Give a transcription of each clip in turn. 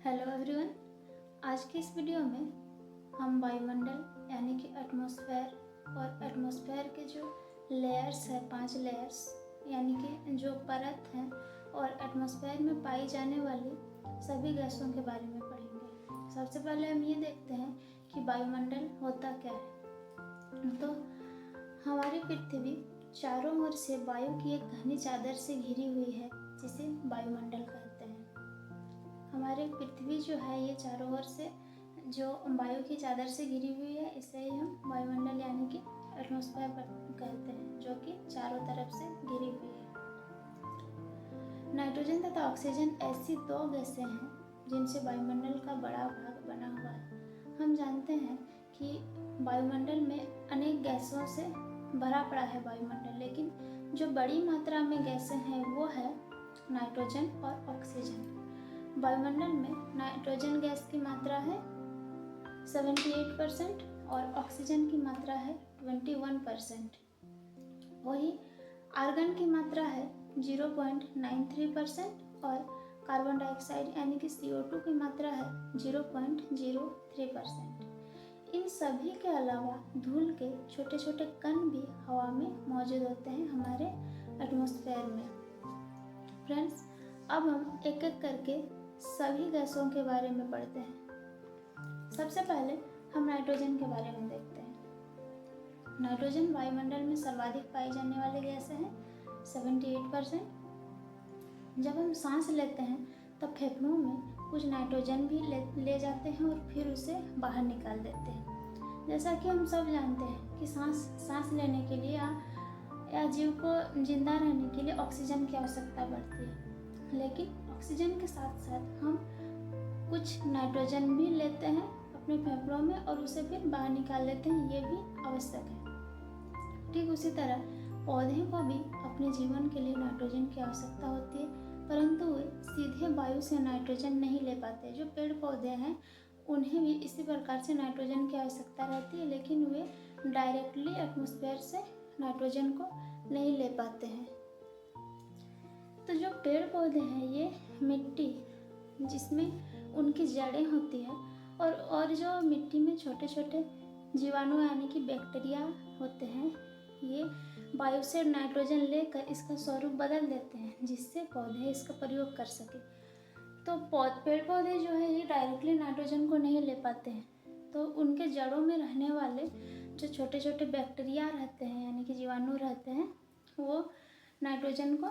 Hello everyone. आज की इस वीडियो में हम वायुमंडल यानी कि एटमॉस्फेयर और एटमॉस्फेयर के जो लेयर्स है 5 लेयर्स यानी कि जो परत हैं और एटमॉस्फेयर में पाई जाने वाली सभी गैसों के बारे में पढ़ेंगे। सबसे पहले हम ये देखते हैं कि वायुमंडल होता क्या है। तो हमारी पृथ्वी चारों ओर से वायु की एक घनी चादर से घिरी हुई है जिसे वायुमंडल कहते हैं। हमारे पृथ्वी जो है ये चारों ओर से जो वायु की चादर से घिरी हुई है इसे ही हम वायुमंडल यानी कि एटमॉस्फेयर कहते हैं, जो कि चारों तरफ से घिरी हुई है। नाइट्रोजन तथा ऑक्सीजन ऐसी 2 गैसें हैं जिनसे वायुमंडल का बड़ा भाग बना हुआ है। हम जानते हैं कि वायुमंडल में अनेक गैसों से भरा पड़ा है वायुमंडल, लेकिन जो बड़ी मात्रा में गैसें हैं वो है नाइट्रोजन और ऑक्सीजन। वायुमंडल में नाइट्रोजन गैस की मात्रा है 78% और ऑक्सीजन की मात्रा है 21%। वही आर्गन की मात्रा है 0.93% और कार्बन डाइऑक्साइड यानी कि CO2 की मात्रा है 0.03%। इन सभी के अलावा धूल के छोटे छोटे कण भी हवा में मौजूद होते हैं हमारे एटमॉस्फेयर में। फ्रेंड्स, अब हम एक एक करके सभी गैसों के बारे में पढ़ते हैं। सबसे पहले हम नाइट्रोजन के बारे में देखते हैं। नाइट्रोजन वायुमंडल में सर्वाधिक पाई जाने वाली गैस है 78%। जब हम सांस लेते हैं तब फेफड़ों में कुछ नाइट्रोजन भी ले जाते हैं और फिर उसे बाहर निकाल देते हैं। जैसा कि हम सब जानते हैं कि सांस लेने के लिए या जीव को जिंदा रहने के लिए ऑक्सीजन की आवश्यकता पड़ती है, लेकिन ऑक्सीजन के साथ साथ हम कुछ नाइट्रोजन भी लेते हैं अपने फेफड़ों में और उसे फिर बाहर निकाल लेते हैं, ये भी आवश्यक है। ठीक उसी तरह पौधे को भी अपने जीवन के लिए नाइट्रोजन की आवश्यकता होती है, परंतु वे सीधे वायु से नाइट्रोजन नहीं ले पाते। जो पेड़ पौधे हैं उन्हें भी इसी प्रकार से नाइट्रोजन की आवश्यकता रहती है, लेकिन वे डायरेक्टली एटमॉस्फेयर से नाइट्रोजन को नहीं ले पाते हैं। तो जो पेड़ पौधे हैं ये मिट्टी जिसमें उनकी जड़ें होती है और जो मिट्टी में छोटे छोटे जीवाणु यानी कि बैक्टीरिया होते हैं, ये वायु से नाइट्रोजन लेकर इसका स्वरूप बदल देते हैं जिससे पौधे इसका प्रयोग कर सके। तो पेड़ पौधे जो है ये डायरेक्टली नाइट्रोजन को नहीं ले पाते हैं, तो उनके जड़ों में रहने वाले जो छोटे छोटे बैक्टीरिया रहते हैं यानी कि जीवाणु रहते हैं वो नाइट्रोजन को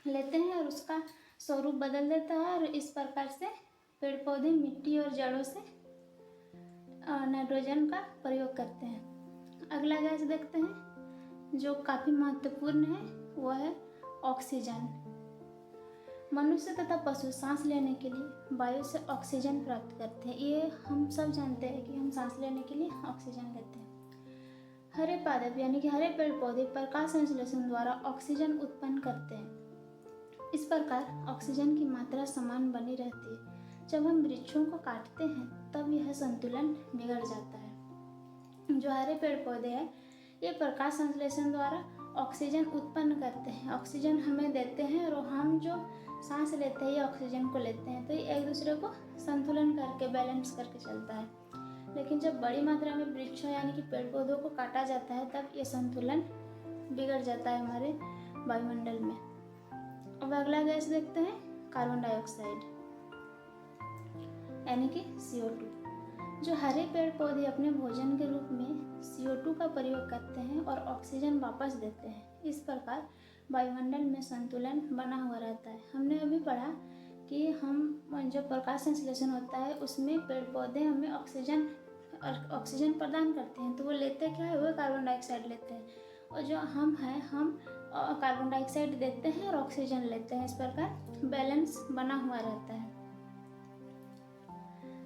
लेते हैं और उसका स्वरूप बदल देता है और इस प्रकार से पेड़ पौधे मिट्टी और जड़ों से नाइट्रोजन का प्रयोग करते हैं। अगला गैस देखते हैं जो काफ़ी महत्वपूर्ण है, वो है ऑक्सीजन। मनुष्य तथा पशु सांस लेने के लिए वायु से ऑक्सीजन प्राप्त करते हैं। ये हम सब जानते हैं कि हम सांस लेने के लिए ऑक्सीजन लेते हैं। हरे पादप यानी कि हरे पेड़ पौधे प्रकाश संश्लेषण द्वारा ऑक्सीजन उत्पन्न करते हैं। इस प्रकार ऑक्सीजन की मात्रा समान बनी रहती है। जब हम वृक्षों को काटते हैं तब यह संतुलन बिगड़ जाता है। जो हरे पेड़ पौधे हैं ये प्रकाश संश्लेषण द्वारा ऑक्सीजन उत्पन्न करते हैं, ऑक्सीजन हमें देते हैं और हम जो सांस लेते हैं ये ऑक्सीजन को लेते हैं, तो ये एक दूसरे को संतुलन करके बैलेंस करके चलता है। लेकिन जब बड़ी मात्रा में वृक्षों यानी कि पेड़ पौधों को काटा जाता है तब ये संतुलन बिगड़ जाता है हमारे वायुमंडल में। अब अगला गैस देखते हैं कार्बन डाइऑक्साइड यानी कि CO2। जो हरे पेड़ पौधे अपने भोजन के रूप में CO2 का प्रयोग करते हैं और ऑक्सीजन वापस देते हैं। इस प्रकार वायुमंडल में संतुलन बना हुआ रहता है। हमने अभी पढ़ा कि हम जो प्रकाश संश्लेषण होता है उसमें पेड़ पौधे हमें ऑक्सीजन प्रदान करते हैं, तो वो लेते क्या है, वो कार्बन डाइऑक्साइड लेते हैं, और जो हम हैं हम कार्बन डाइऑक्साइड देते हैं और ऑक्सीजन लेते हैं। इस प्रकार बैलेंस बना हुआ रहता है।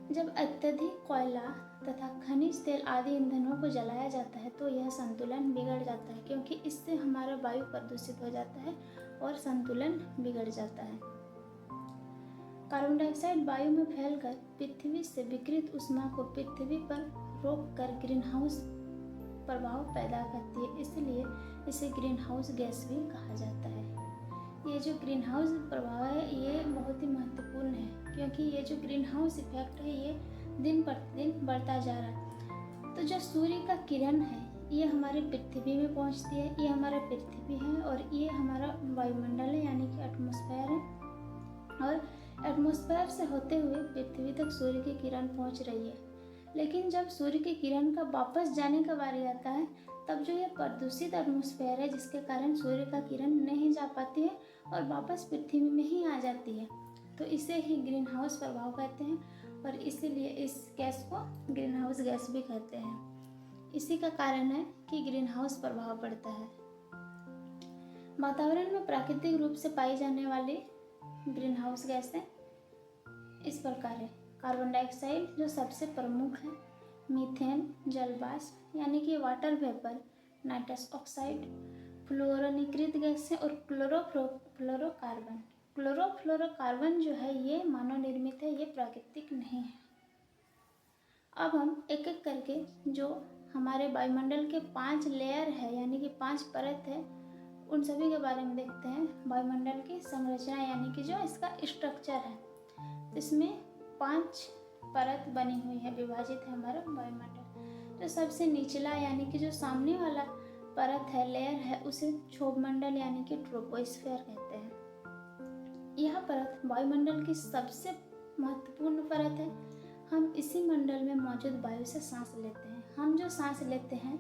जब अत्यधिक कोयला तथा खनिज तेल आदि ईंधनों को जलाया जाता है तो यह संतुलन बिगड़ जाता है, क्योंकि इससे हमारा वायु प्रदूषित हो जाता है और संतुलन बिगड़ जाता है। कार्बन डाइऑक्साइड वायु में फैलकर पृथ्वी से विकिरित ऊष्मा को पृथ्वी पर रोककर ग्रीन हाउस प्रभाव पैदा करती है, इसलिए इसे ग्रीन हाउस गैस भी कहा जाता है। ये जो ग्रीन हाउस प्रभाव है ये बहुत ही महत्वपूर्ण है, क्योंकि ये जो ग्रीन हाउस इफेक्ट है ये दिन प्रतिदिन बढ़ता जा रहा है। तो जो सूर्य का किरण है ये हमारे पृथ्वी में पहुंचती है, ये हमारा पृथ्वी है और ये हमारा वायुमंडल है यानी कि एटमॉस्फेयर है। और एटमॉस्फेयर से होते हुए पृथ्वी तक सूर्य की किरण पहुंच रही है। लेकिन जब सूर्य की किरण का वापस जाने का बारी आता है तब जो ये प्रदूषित एटमॉस्फेयर है जिसके कारण सूर्य का किरण नहीं जा पाती है और वापस पृथ्वी में ही आ जाती है, तो इसे ही ग्रीन हाउस प्रभाव कहते हैं और इसीलिए इस गैस को ग्रीन हाउस गैस भी कहते हैं। इसी का कारण है कि ग्रीन हाउस प्रभाव पड़ता है। वातावरण में प्राकृतिक रूप से पाई जाने वाली ग्रीन हाउस गैसें इस प्रकार है। कार्बन डाइऑक्साइड जो सबसे प्रमुख है, मीथेन जल वाष्प यानी कि वाटर वेपर, नाइट्रस ऑक्साइड, फ्लोरोनीकृत गैसें और क्लोरोफ्लोरोकार्बन। क्लोरोफ्लोरोकार्बन जो है ये मानव निर्मित है, ये प्राकृतिक नहीं है। अब हम एक एक करके जो हमारे वायुमंडल के 5 लेयर है यानी कि 5 परत है उन सभी के बारे में देखते हैं। वायुमंडल की संरचना यानी कि जो इसका स्ट्रक्चर है, इसमें 5 परत बनी हुई है, विभाजित है हमारा वायुमंडल। तो सबसे निचला यानी कि जो सामने वाला परत है, लेयर है, उसे क्षोभमंडल यानी कि ट्रोपोस्फेयर कहते हैं। यह परत वायुमंडल की सबसे महत्वपूर्ण परत है। हम इसी मंडल में मौजूद वायु से सांस लेते हैं। हम जो सांस लेते हैं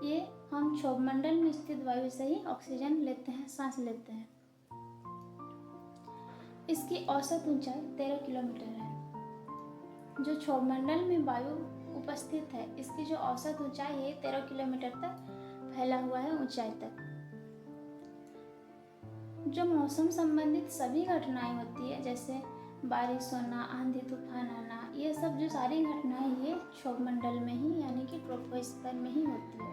ये हम क्षोभमंडल में स्थित वायु से ही ऑक्सीजन लेते हैं, सांस लेते हैं। इसकी औसत ऊंचाई 13 किलोमीटर है। जो क्षोभमंडल में वायु उपस्थित है इसकी जो औसत ऊंचाई है 13 किलोमीटर तक फैला हुआ है ऊंचाई तक। जो मौसम संबंधित सभी घटनाएं होती है जैसे बारिश होना, आंधी तूफान आना, ये सब जो सारी घटनाएं ये क्षोभमंडल में ही यानी कि ट्रोपोस्फीयर में ही होती है।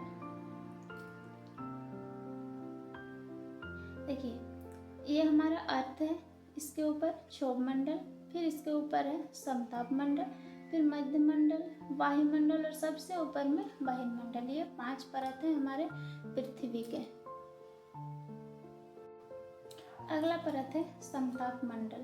देखिए ये हमारा अर्थ है, इसके ऊपर क्षोभमंडल, फिर इसके ऊपर है समताप मंडल, फिर मध्य मंडल, वायुमंडल और सबसे ऊपर में बहिर्मंडल। ये 5 परत है हमारे पृथ्वी के। अगला परत है समताप मंडल।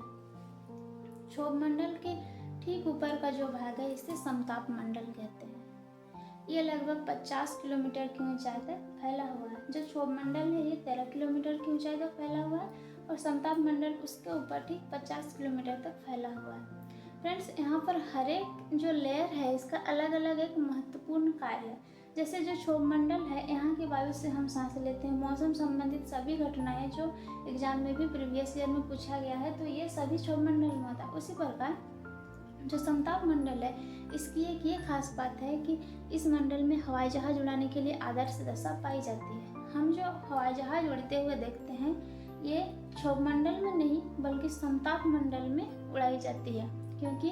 क्षोभमंडल के ठीक ऊपर का जो भाग है इसे समताप मंडल कहते हैं। ये लगभग 50 किलोमीटर की ऊंचाई तक फैला हुआ है। जो क्षोभमंडल है ये 13 किलोमीटर की ऊंचाई तक फैला हुआ है और समताप मंडल उसके ऊपर ठीक 50 किलोमीटर तक फैला हुआ है। फ्रेंड्स यहाँ पर हर एक जो लेयर है इसका अलग अलग एक महत्वपूर्ण कार्य है। जैसे जो क्षोभमंडल है यहाँ की वायु से हम सांस लेते हैं, मौसम संबंधित सभी घटनाएं जो एग्जाम में भी प्रीवियस ईयर में पूछा गया है तो ये सभी क्षोभमंडल में होता है। उसी प्रकार जो समताप मंडल है इसकी एक ये खास बात है कि इस मंडल में हवाई जहाज उड़ाने के लिए आदर्श दशा पाई जाती है। हम जो हवाई जहाज उड़ते हुए देखते हैं ये क्षोभमंडल में नहीं बल्कि समताप मंडल में उड़ाई जाती है, क्योंकि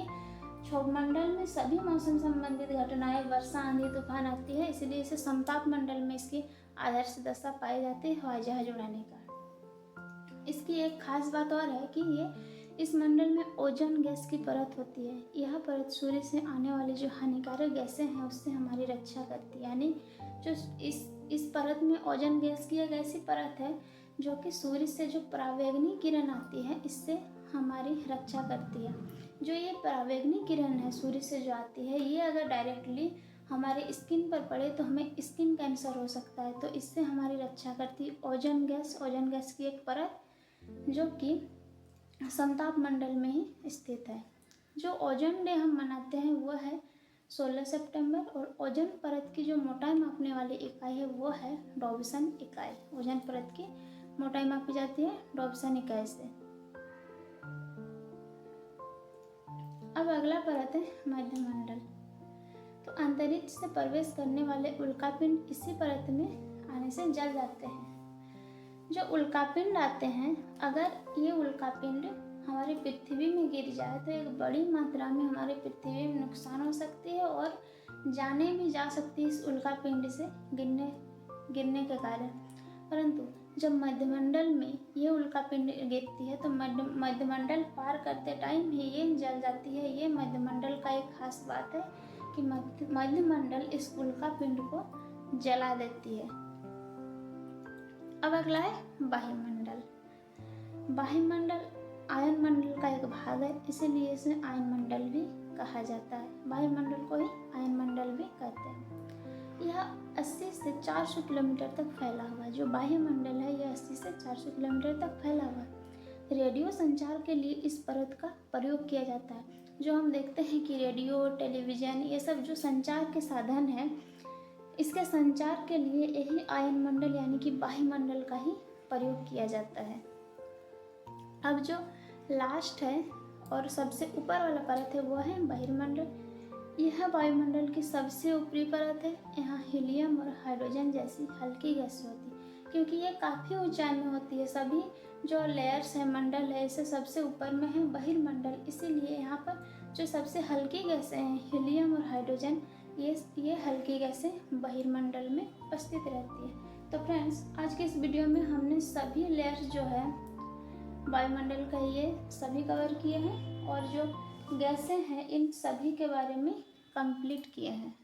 क्षोभमंडल में सभी मौसम संबंधित घटनाएं, वर्षा, आंधी तूफान आती है, इसलिए इसे समताप मंडल में इसकी आदर्श दशा पाई जाती है हवाई जहाज उड़ाने का। इसकी एक खास बात और है कि ये इस मंडल में ओजोन गैस की परत होती है। यह परत सूर्य से आने वाली जो हानिकारक गैसें हैं उससे हमारी रक्षा करती है। यानी जो इस परत में ओजोन गैस की एक ऐसी परत है जो कि सूर्य से जो परावैंगनी किरण आती है इससे हमारी रक्षा करती है। जो ये परावैंगनी किरण है सूर्य से जो आती है ये अगर डायरेक्टली हमारे स्किन पर पड़े तो हमें स्किन कैंसर हो सकता है, तो इससे हमारी रक्षा करती है ओजोन गैस की एक परत जो कि समताप मंडल में ही स्थित है। जो ओजोन डे हम मनाते हैं वो है 16 सितंबर और ओजोन परत की जो मोटाई मापने वाली इकाई है वो है डॉबसन इकाई। ओजोन परत की मोटाई मापी जाती है डॉबसन इकाई से। अब अगला परत है मध्य मंडल। तो अंतरिक्ष से प्रवेश करने वाले उल्कापिंड इसी परत में आने से जल जाते हैं। जो उल्कापिंड आते हैं अगर ये उल्कापिंड हमारी पृथ्वी में गिर जाए तो एक बड़ी मात्रा में हमारे पृथ्वी में नुकसान हो सकती है और जाने भी जा सकती है इस उल्कापिंड से गिरने के कारण। परंतु जब मध्यमंडल में ये उल्कापिंड गिरती है तो मध्यमंडल पार करते टाइम ही ये जल जाती है। ये मध्यमंडल का एक खास बात है कि मध्यमंडल इस उल्कापिंड को जला देती है। अब अगला है वायुमंडल। वायुमंडल आयनमंडल का एक भाग है, इसीलिए इसे आयनमंडल भी कहा जाता है। वायुमंडल को ही आयनमंडल भी कहते हैं। यह 80 से 400 किलोमीटर तक फैला हुआ है। जो वायुमंडल है यह 80 से 400 किलोमीटर तक फैला हुआ है। रेडियो संचार के लिए इस परत का प्रयोग किया जाता है। जो हम देखते हैं कि रेडियो, टेलीविज़न, ये सब जो संचार के साधन हैं, इसके संचार के लिए यही आयनमंडल यानी कि वायुमंडल का ही प्रयोग किया जाता है। अब जो लास्ट है और सबसे ऊपर वाला परत है वो है बहिर्मंडल। यह वायुमंडल की सबसे ऊपरी परत है। यहाँ हीलियम और हाइड्रोजन जैसी हल्की गैसें होती है। क्योंकि ये काफ़ी ऊंचाई में होती है, सभी जो लेयर्स है, मंडल है, इसे सबसे ऊपर में है बहिर्मंडल, इसीलिए यहाँ पर जो सबसे हल्की गैसें हैं हीलियम और हाइड्रोजन, ये हल्की गैसें बहिर्मंडल में उपस्थित रहती है। तो फ्रेंड्स, आज के इस वीडियो में हमने सभी लेयर्स जो है वायुमंडल का ये सभी कवर किए हैं और जो गैसें हैं इन सभी के बारे में कंप्लीट किए हैं।